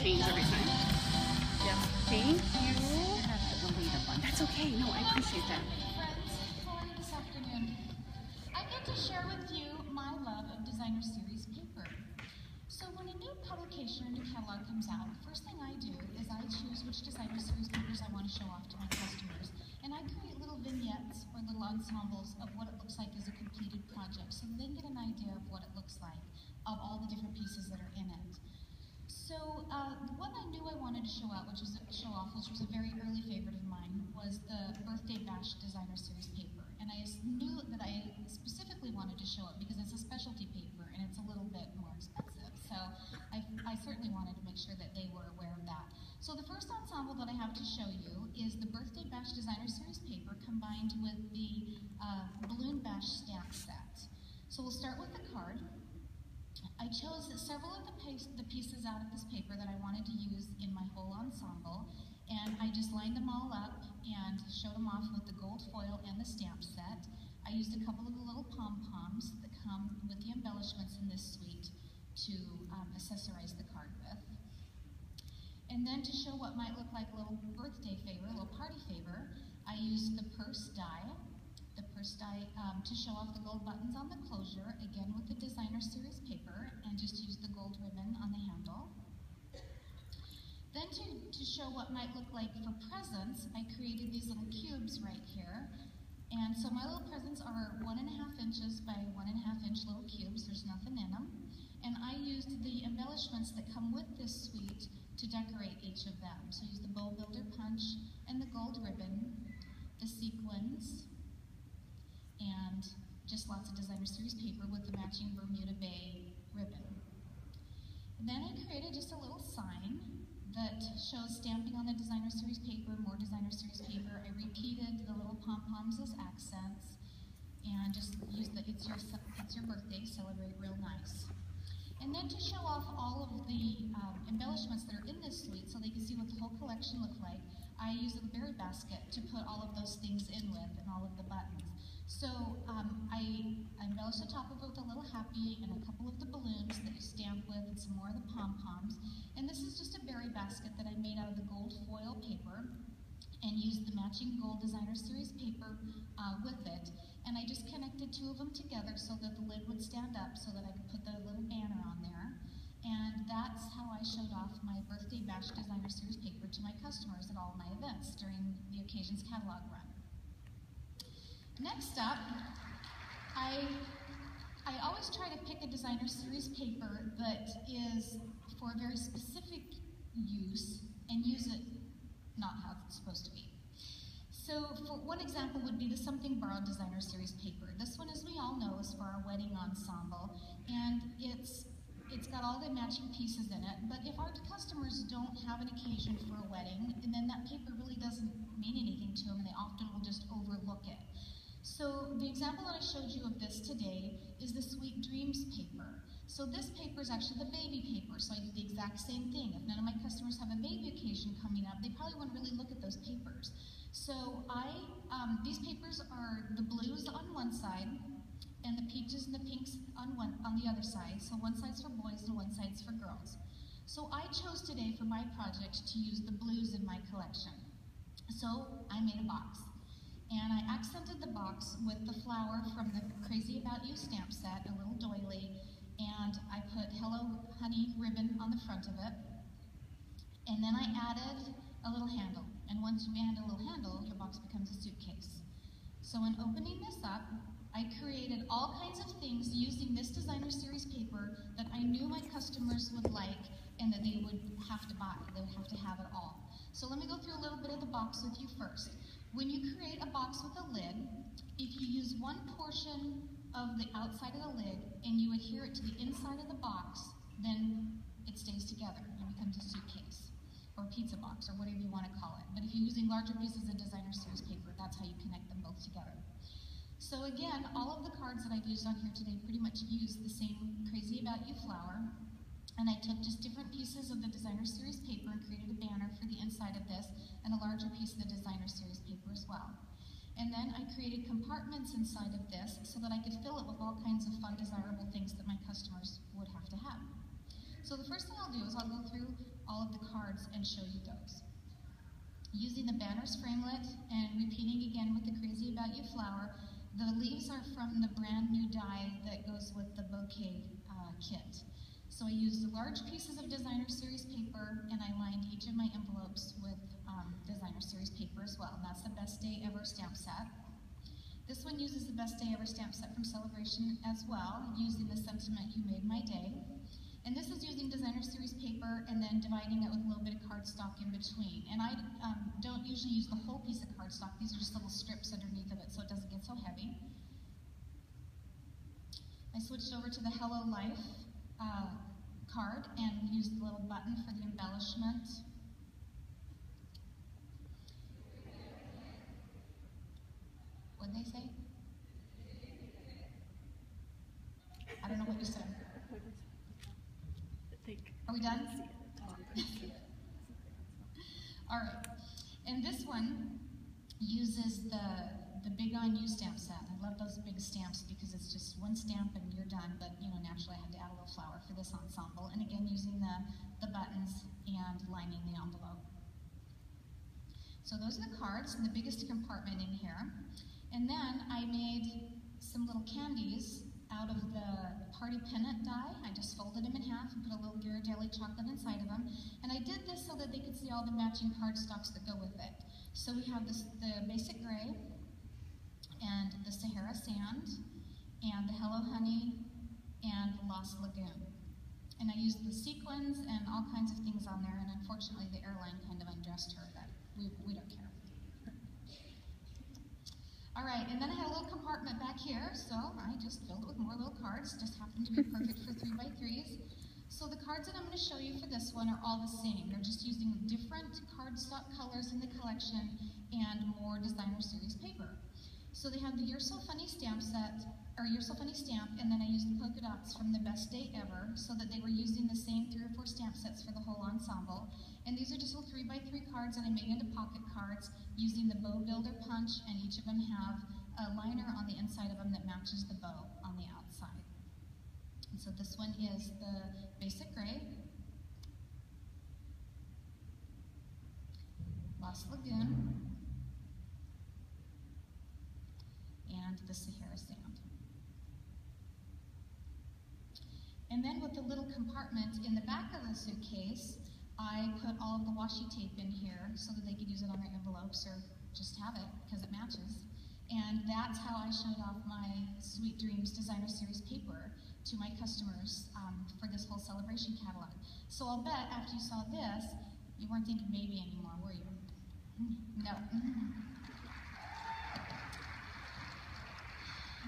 change every time. Yes, thank you. That's okay. No, I appreciate that. Friends, how are you this afternoon? I get to share with you my love of designer series paper. So when a new publication or new catalog comes out, the first thing I do is I choose which designer series papers I want to show off to my customers. And I create little vignettes or little ensembles of what it looks like as a completed project so they can get an idea of what it looks like, of all the different pieces that are in it. So the one I knew I wanted to show off, which was a very early favorite of mine, was the Birthday Bash Designer Series paper. And I knew that I specifically wanted to show it because it's a specialty paper and it's a little bit more expensive. So I certainly wanted to make sure that they were aware of that. So the first ensemble that I have to show you is the Birthday Bash Designer Series paper combined with the Balloon Bash stamp set. So we'll start with the card. I chose several of the pieces out of this paper that I wanted to use in my whole ensemble, and I just lined them all up and showed them off with the gold foil and the stamp set. I used a couple of the little pom-poms that come with the embellishments in this suite to accessorize the card with. And then to show what might look like a little birthday favor, a little party favor, I used the purse die. To show off the gold buttons on the closure, again with the designer series paper, and just use the gold ribbon on the handle. Then to show what might look like for presents, I created these little cubes right here. And so my little presents are 1.5 inches by 1.5 inch little cubes. There's nothing in them. And I used the embellishments that come with this suite to decorate each of them. So I used the bow builder punch and the gold ribbon, the sequins, and just lots of designer series paper with the matching Bermuda Bay ribbon. And then I created just a little sign that shows stamping on the designer series paper, more designer series paper. I repeated the little pom-poms as accents, and just used the it's your birthday, celebrate real nice. And then to show off all of the embellishments that are in this suite so they can see what the whole collection looked like, I used a berry basket to put all of those things in with and all of the buttons. So I embellished the top of it with a little happy and a couple of the balloons that you stamp with and some more of the pom-poms. And this is just a berry basket that I made out of the gold foil paper and used the matching gold designer series paper with it. And I just connected two of them together so that the lid would stand up so that I could put the little banner on there. And that's how I showed off my Birthday Bash Designer Series paper to my customers at all my events during the occasion's catalog run. Next up, I always try to pick a designer series paper that is for a very specific use and use it not how it's supposed to be. So for one example would be the Something Borrowed designer series paper. This one, as we all know, is for our wedding ensemble, and it's got all the matching pieces in it, but if our customers don't have an occasion for a wedding, and then that paper really doesn't mean anything to them, and they often will just overlook it. So the example that I showed you of this today is the Sweet Dreams paper. So this paper is actually the baby paper, so I did the exact same thing. If none of my customers have a baby occasion coming up, they probably wouldn't really look at those papers. So these papers are the blues on one side, and the peaches and the pinks on the other side. So one side's for boys and one side's for girls. So I chose today for my project to use the blues in my collection. So I made a box. And I accented the box with the flower from the Crazy About You stamp set, a little doily, and I put Hello Honey ribbon on the front of it. And then I added a little handle. And once you add a little handle, your box becomes a suitcase. So in opening this up, I created all kinds of things using this designer series paper that I knew my customers would like and that they would have to buy. They would have to have it all. So let me go through a little bit of the box with you first. When you create a box with a lid, if you use one portion of the outside of the lid and you adhere it to the inside of the box, then it stays together and becomes a suitcase or pizza box or whatever you want to call it. But if you're using larger pieces of designer series paper, that's how you connect them both together. So again, all of the cards that I've used on here today pretty much use the same Crazy About You flower. And I took just different pieces of the designer series paper and created a banner for the inside of this and a larger piece of the designer series paper as well. And then I created compartments inside of this so that I could fill it with all kinds of fun, desirable things that my customers would have to have. So the first thing I'll do is I'll go through all of the cards and show you those. Using the banners framelit and repeating again with the Crazy About You flower, the leaves are from the brand new die that goes with the bouquet kit. So I used large pieces of Designer Series paper, and I lined each of my envelopes with Designer Series paper as well. And that's the Best Day Ever stamp set. This one uses the Best Day Ever stamp set from Celebration as well, using the sentiment "You Made My Day." And this is using Designer Series paper and then dividing it with a little bit of cardstock in between. And I don't usually use the whole piece of cardstock. These are just little strips underneath of it so it doesn't get so heavy. I switched over to the Hello Life card and used the little button for the embellishment. What'd they say? I don't know what you said. Are we done? All right. And this one uses the Big On You stamp set. I love those big stamps because it's just one stamp and you're done, but you know, naturally I had to add a little flower for this ensemble. And again, using the buttons and lining the envelope. So those are the cards in the biggest compartment in here. And then I made some little candies out of the party pennant die. I just folded them in half and put a little Ghirardelli chocolate inside of them. And I did this so that they could see all the matching cardstocks that go with it. So we have the basic gray, and the Sahara Sand, and the Hello Honey, and the Lost Lagoon. And I used the sequins and all kinds of things on there, and unfortunately the airline kind of undressed her, but we don't care. All right, and then I had a little compartment back here, so I just filled it with more little cards, just happened to be perfect for 3x3s. So the cards that I'm going to show you for this one are all the same. They're just using different cardstock colors in the collection and more Designer Series paper. So they have the You're So Funny stamp set, or You're So Funny stamp, and then I used the polka dots from the Best Day Ever, so that they were using the same 3 or 4 stamp sets for the whole ensemble. And these are just little 3x3 cards that I made into pocket cards using the bow builder punch, and each of them have a liner on the inside of them that matches the bow on the outside. And so this one is the basic gray, Lost Lagoon, and the Sahara Sand. And then with the little compartment in the back of the suitcase, I put all of the washi tape in here so that they could use it on their envelopes or just have it because it matches. And that's how I showed off my Sweet Dreams Designer Series paper to my customers for this whole celebration catalog. So I'll bet after you saw this, you weren't thinking maybe anymore, were you? No.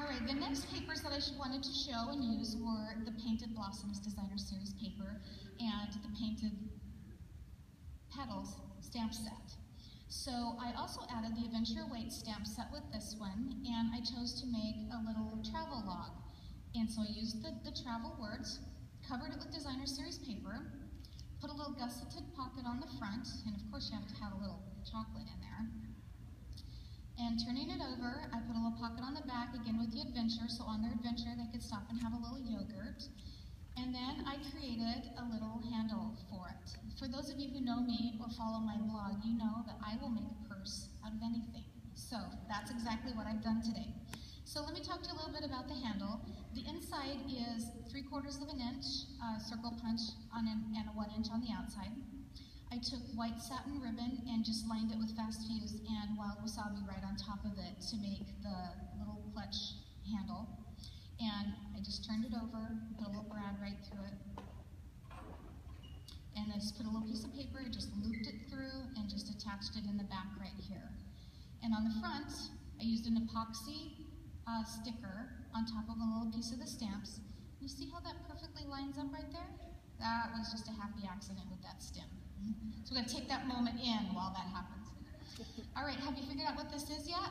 All right, the next papers that I wanted to show and use were the Painted Blossoms Designer Series paper and the Painted Petals stamp set. So I also added the Adventure Awaits stamp set with this one, and I chose to make a little travel log. And so I used the travel words, covered it with Designer Series paper, put a little gusseted pocket on the front, and of course you have to have a little chocolate in there. And turning it over, I put a little pocket on the back, again with the adventure, so on their adventure they could stop and have a little yogurt. And then I created a little handle for it. For those of you who know me or follow my blog, you know that I will make a purse out of anything. So that's exactly what I've done today. So let me talk to you a little bit about the handle. The inside is 3/4 of an inch circle punch on and a 1 inch on the outside. I took white satin ribbon and just lined it with fast fuse and wild wasabi right on top of it to make the little clutch handle. And I just turned it over, put a little brad right through it. And I just put a little piece of paper, just looped it through, and just attached it in the back right here. And on the front, I used an epoxy sticker on top of a little piece of the stamps. You see how that perfectly lines up right there? That was just a happy accident with that stem. So we're going to take that moment in while that happens. All right, have you figured out what this is yet?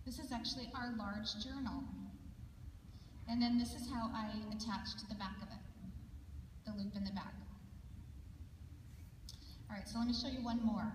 This is actually our large journal. And then this is how I attached the back of it, the loop in the back. All right, so let me show you one more.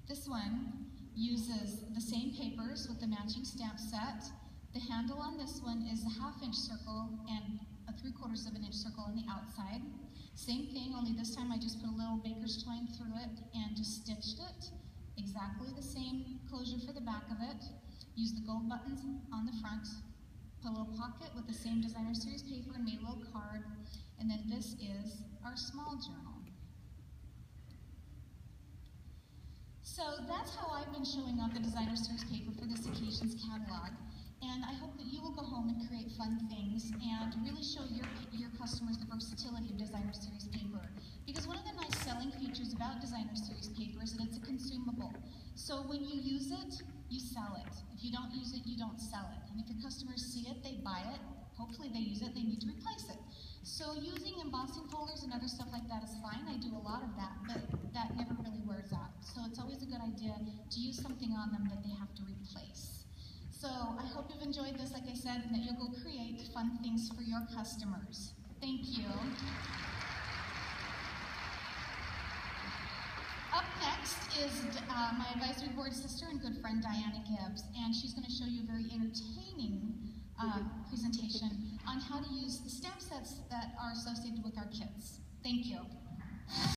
This one uses the same papers with the matching stamp set, The handle on this one is a 1/2 inch circle and a 3/4 of an inch circle on the outside. Same thing, only this time I just put a little baker's twine through it and just stitched it. Exactly the same closure for the back of it. Use the gold buttons on the front. Put a little pocket with the same designer series paper and made a little card. And then this is our small journal. So that's how I've been showing off the designer series paper for this occasion's catalog. And I hope that you will go home and create fun things and really show your customers the versatility of designer series paper. Because one of the nice selling features about designer series paper is that it's a consumable. So when you use it, you sell it. If you don't use it, you don't sell it. And if your customers see it, they buy it. Hopefully they use it, they need to replace it. So using embossing folders and other stuff like that is fine. I do a lot of that, but that never really wears out. So it's always a good idea to use something on them that they have to replace. So I hope you've enjoyed this, like I said, and that you'll go create fun things for your customers. Thank you. Up next is my advisory board sister and good friend, Diana Gibbs, and she's going to show you a very entertaining presentation on how to use stamp sets that are associated with our kids. Thank you.